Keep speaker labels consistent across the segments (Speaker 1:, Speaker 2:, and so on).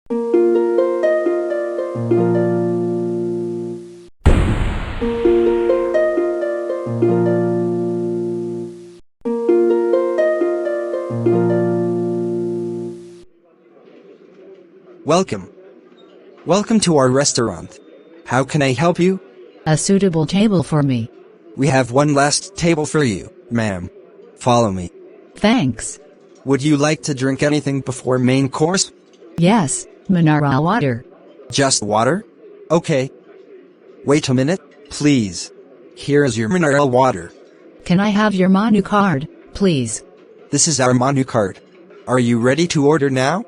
Speaker 1: Welcome. Welcome to our restaurant. How can I help you?
Speaker 2: A suitable table for me.
Speaker 1: We have one last table for you, ma'am. Follow me.
Speaker 2: Thanks.
Speaker 1: Would you like to drink anything before main course?
Speaker 2: Yes, mineral water.
Speaker 1: Just water? Okay. Wait a minute, please. Here is your mineral water.
Speaker 2: Can I have your menu card, please?
Speaker 1: This is our menu card. Are you ready to order now?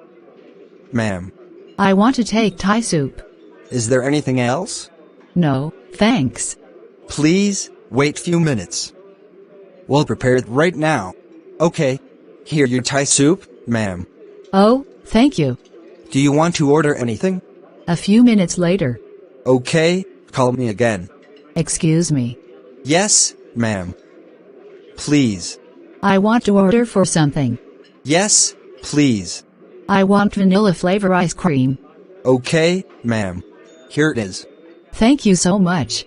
Speaker 1: Ma'am.
Speaker 2: I want to take Thai soup.
Speaker 1: Is there anything else?
Speaker 2: No, thanks.
Speaker 1: Please, wait few minutes. We'll prepare it right now. Okay. Here your Thai soup, ma'am.
Speaker 2: Oh, thank you.
Speaker 1: Do you want to order anything?
Speaker 2: A few minutes later.
Speaker 1: Okay, call me again.
Speaker 2: Excuse me.
Speaker 1: Yes, ma'am. Please.
Speaker 2: I want to order for something.
Speaker 1: Yes, please.
Speaker 2: I want vanilla flavor ice cream.
Speaker 1: Okay, ma'am. Here it is.
Speaker 2: Thank you so much.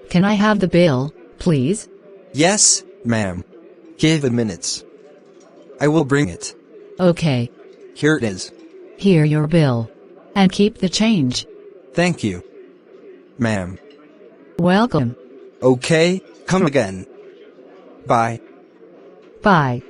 Speaker 2: Can I have the bill, please?
Speaker 1: Yes, ma'am. Give it minutes. I will bring it.
Speaker 2: Okay.
Speaker 1: Here it is.
Speaker 2: Here your bill. And keep the change.
Speaker 1: Thank you. Ma'am.
Speaker 2: Welcome.
Speaker 1: Okay, come again. Bye.
Speaker 2: Bye.